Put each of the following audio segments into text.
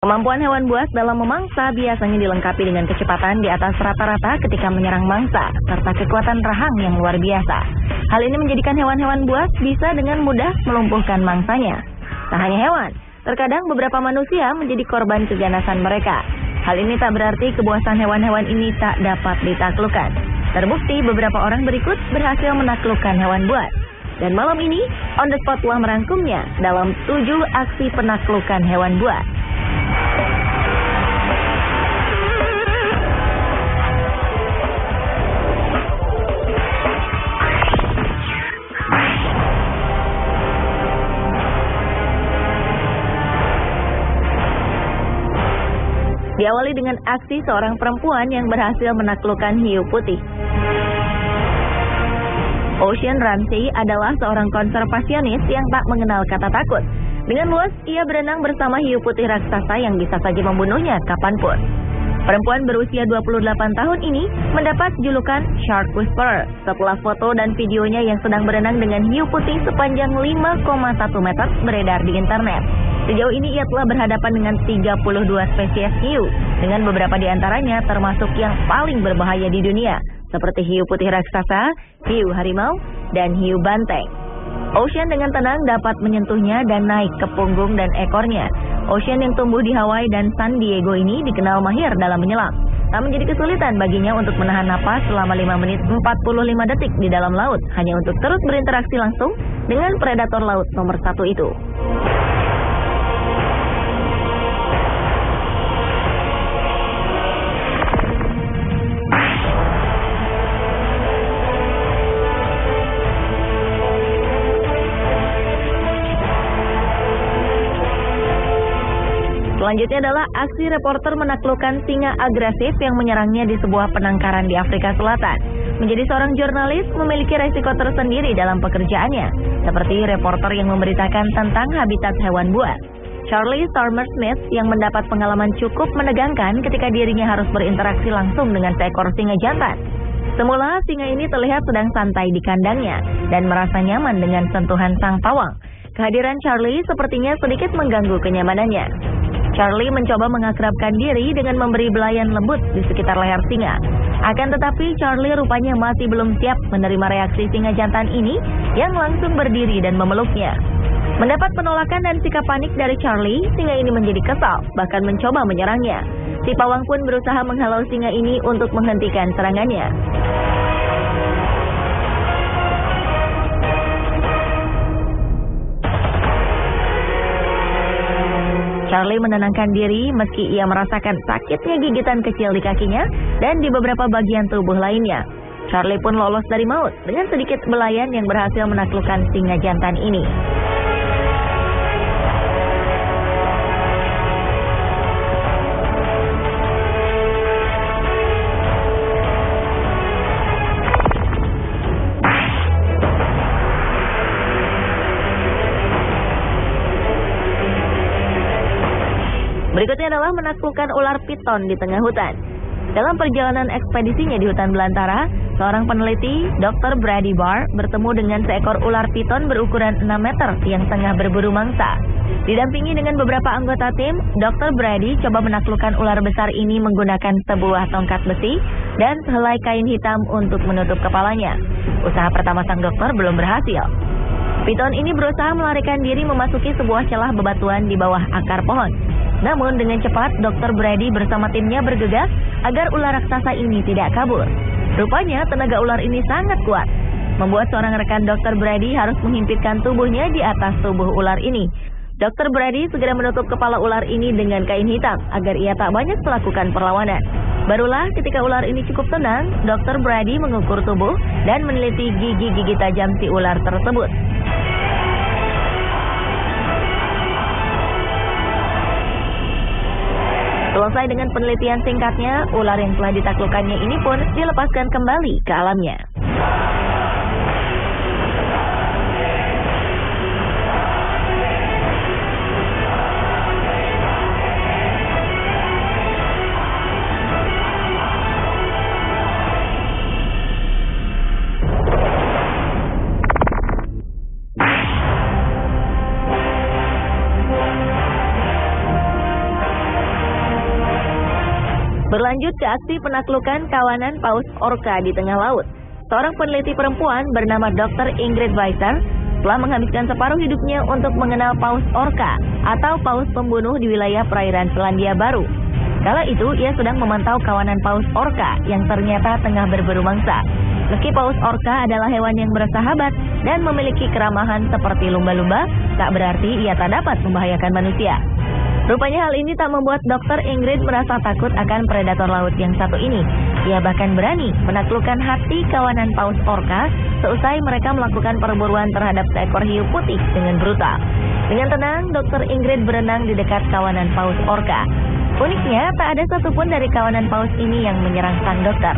Kemampuan hewan buas dalam memangsa biasanya dilengkapi dengan kecepatan di atas rata-rata ketika menyerang mangsa, serta kekuatan rahang yang luar biasa. Hal ini menjadikan hewan-hewan buas bisa dengan mudah melumpuhkan mangsanya. Tak hanya hewan, terkadang beberapa manusia menjadi korban keganasan mereka. Hal ini tak berarti kebuasan hewan-hewan ini tak dapat ditaklukkan. Terbukti beberapa orang berikut berhasil menaklukkan hewan buas. Dan malam ini, On The Spot telah merangkumnya dalam 7 aksi penaklukan hewan buas. Diawali dengan aksi seorang perempuan yang berhasil menaklukkan hiu putih. Ocean Ramsey adalah seorang konservasionis yang tak mengenal kata takut. Dengan luas, ia berenang bersama hiu putih raksasa yang bisa saja membunuhnya kapanpun. Perempuan berusia 28 tahun ini mendapat julukan Shark Whisperer setelah foto dan videonya yang sedang berenang dengan hiu putih sepanjang 5,1 meter beredar di internet. Sejauh ini ia telah berhadapan dengan 32 spesies hiu, dengan beberapa di antaranya termasuk yang paling berbahaya di dunia, seperti hiu putih raksasa, hiu harimau, dan hiu banteng. Ocean dengan tenang dapat menyentuhnya dan naik ke punggung dan ekornya. Ocean yang tumbuh di Hawaii dan San Diego ini dikenal mahir dalam menyelam. Tak menjadi kesulitan baginya untuk menahan napas selama 5 menit 45 detik di dalam laut, hanya untuk terus berinteraksi langsung dengan predator laut nomor 1 itu. Selanjutnya adalah aksi reporter menaklukkan singa agresif yang menyerangnya di sebuah penangkaran di Afrika Selatan. Menjadi seorang jurnalis memiliki resiko tersendiri dalam pekerjaannya, seperti reporter yang memberitakan tentang habitat hewan buas. Charlie Stormer Smith yang mendapat pengalaman cukup menegangkan ketika dirinya harus berinteraksi langsung dengan seekor singa jantan. Semula singa ini terlihat sedang santai di kandangnya dan merasa nyaman dengan sentuhan sang pawang. Kehadiran Charlie sepertinya sedikit mengganggu kenyamanannya. Charlie mencoba mengakrabkan diri dengan memberi belayan lembut di sekitar leher singa. Akan tetapi Charlie rupanya masih belum siap menerima reaksi singa jantan ini yang langsung berdiri dan memeluknya. Mendapat penolakan dan sikap panik dari Charlie, singa ini menjadi kesal, bahkan mencoba menyerangnya. Si pawang pun berusaha menghalau singa ini untuk menghentikan serangannya. Charlie menenangkan diri meski ia merasakan sakitnya gigitan kecil di kakinya dan di beberapa bagian tubuh lainnya. Charlie pun lolos dari maut dengan sedikit belayan yang berhasil menaklukkan singa jantan ini. Berikutnya adalah menaklukkan ular piton di tengah hutan. Dalam perjalanan ekspedisinya di hutan belantara, seorang peneliti, Dr. Brady Barr, bertemu dengan seekor ular piton berukuran 6 meter yang tengah berburu mangsa. Didampingi dengan beberapa anggota tim, Dr. Brady coba menaklukkan ular besar ini menggunakan sebuah tongkat besi dan sehelai kain hitam untuk menutup kepalanya. Usaha pertama sang dokter belum berhasil. Piton ini berusaha melarikan diri memasuki sebuah celah bebatuan di bawah akar pohon. Namun dengan cepat, Dr. Brady bersama timnya bergegas agar ular raksasa ini tidak kabur. Rupanya tenaga ular ini sangat kuat, membuat seorang rekan Dr. Brady harus menghimpitkan tubuhnya di atas tubuh ular ini. Dr. Brady segera menutup kepala ular ini dengan kain hitam agar ia tak banyak melakukan perlawanan. Barulah ketika ular ini cukup tenang, Dr. Brady mengukur tubuh dan meneliti gigi-gigi tajam si ular tersebut. Selesai dengan penelitian singkatnya, ular yang telah ditaklukkannya ini pun dilepaskan kembali ke alamnya. Berlanjut ke aksi penaklukan kawanan paus orca di tengah laut. Seorang peneliti perempuan bernama Dr. Ingrid Weiser telah menghabiskan separuh hidupnya untuk mengenal paus orca atau paus pembunuh di wilayah perairan Selandia Baru. Kala itu, ia sedang memantau kawanan paus orca yang ternyata tengah berburu mangsa. Meski paus orca adalah hewan yang bersahabat dan memiliki keramahan seperti lumba-lumba, tak berarti ia tak dapat membahayakan manusia. Rupanya hal ini tak membuat Dr. Ingrid merasa takut akan predator laut yang satu ini. Ia bahkan berani menaklukkan hati kawanan paus orca seusai mereka melakukan perburuan terhadap seekor hiu putih dengan brutal. Dengan tenang, Dr. Ingrid berenang di dekat kawanan paus orca. Uniknya, tak ada satupun dari kawanan paus ini yang menyerang sang dokter.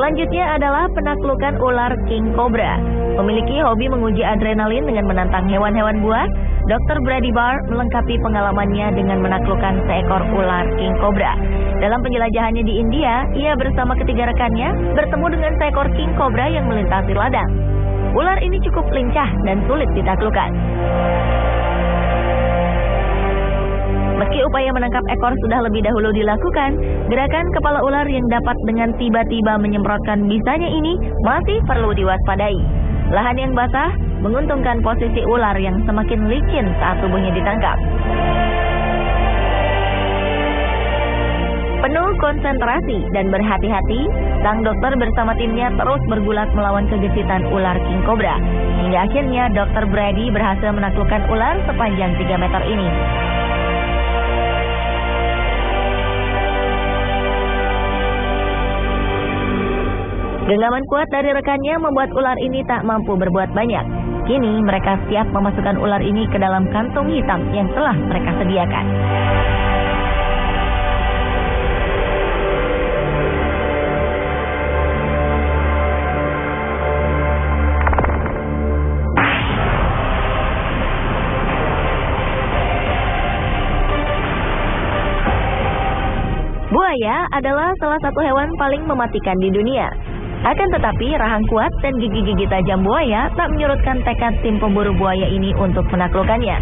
Selanjutnya adalah penaklukan ular king cobra. Memiliki hobi menguji adrenalin dengan menantang hewan-hewan buas, Dr. Brady Barr melengkapi pengalamannya dengan menaklukkan seekor ular king cobra. Dalam penjelajahannya di India, ia bersama ketiga rekannya bertemu dengan seekor king cobra yang melintasi ladang. Ular ini cukup lincah dan sulit ditaklukkan. Meski upaya menangkap ekor sudah lebih dahulu dilakukan, gerakan kepala ular yang dapat dengan tiba-tiba menyemprotkan bisanya ini masih perlu diwaspadai. Lahan yang basah menguntungkan posisi ular yang semakin licin saat tubuhnya ditangkap. Penuh konsentrasi dan berhati-hati, sang dokter bersama timnya terus bergulat melawan kegesitan ular king cobra. Hingga akhirnya Dr. Brady berhasil menaklukkan ular sepanjang 3 meter ini. Genggaman kuat dari rekannya membuat ular ini tak mampu berbuat banyak. Kini mereka siap memasukkan ular ini ke dalam kantung hitam yang telah mereka sediakan. Buaya adalah salah satu hewan paling mematikan di dunia. Akan tetapi, rahang kuat dan gigi-gigi tajam buaya tak menyurutkan tekad tim pemburu buaya ini untuk menaklukkannya.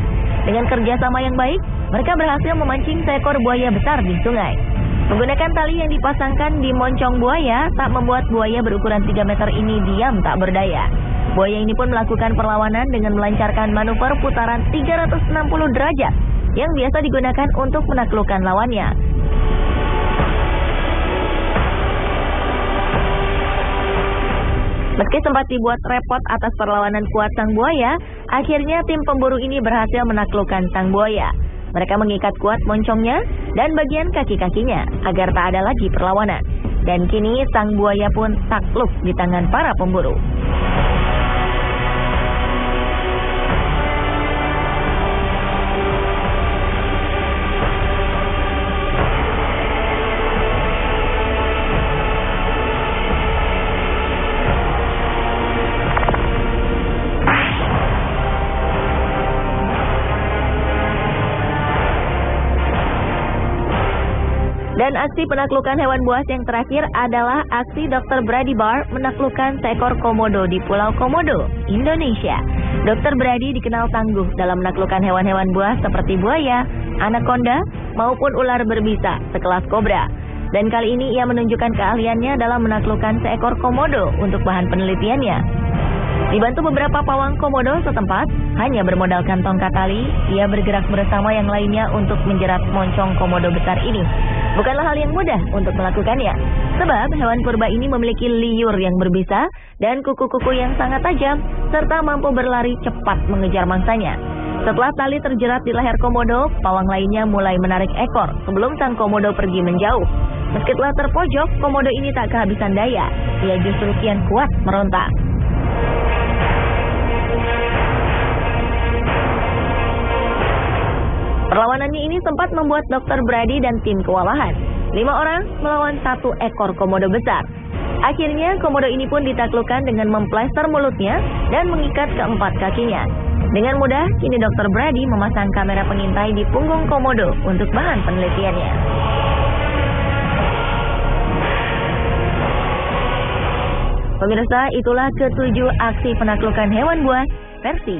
Dengan kerjasama yang baik, mereka berhasil memancing seekor buaya besar di sungai. Menggunakan tali yang dipasangkan di moncong buaya tak membuat buaya berukuran 3 meter ini diam tak berdaya. Buaya ini pun melakukan perlawanan dengan melancarkan manuver putaran 360 derajat yang biasa digunakan untuk menaklukkan lawannya. Meski sempat dibuat repot atas perlawanan kuat sang buaya, akhirnya tim pemburu ini berhasil menaklukkan sang buaya. Mereka mengikat kuat moncongnya dan bagian kaki-kakinya agar tak ada lagi perlawanan. Dan kini sang buaya pun takluk di tangan para pemburu. Dan aksi penaklukan hewan buas yang terakhir adalah aksi Dr. Brady Barr menaklukkan seekor komodo di Pulau Komodo, Indonesia. Dr. Brady dikenal tangguh dalam menaklukkan hewan-hewan buas seperti buaya, anaconda, maupun ular berbisa sekelas kobra. Dan kali ini ia menunjukkan keahliannya dalam menaklukkan seekor komodo untuk bahan penelitiannya. Dibantu beberapa pawang komodo setempat, hanya bermodalkan tongkat tali, ia bergerak bersama yang lainnya untuk menjerat moncong komodo besar ini. Bukanlah hal yang mudah untuk melakukannya, sebab hewan purba ini memiliki liur yang berbisa dan kuku-kuku yang sangat tajam, serta mampu berlari cepat mengejar mangsanya. Setelah tali terjerat di leher komodo, pawang lainnya mulai menarik ekor sebelum sang komodo pergi menjauh. Meski telah terpojok, komodo ini tak kehabisan daya, ia justru kian kuat meronta. Perlawanannya ini sempat membuat Dr. Brady dan tim kewalahan. 5 orang melawan 1 ekor komodo besar. Akhirnya, komodo ini pun ditaklukkan dengan memplester mulutnya dan mengikat keempat kakinya. Dengan mudah, kini Dr. Brady memasang kamera pengintai di punggung komodo untuk bahan penelitiannya. Pemirsa, itulah ketujuh aksi penaklukan hewan buas versi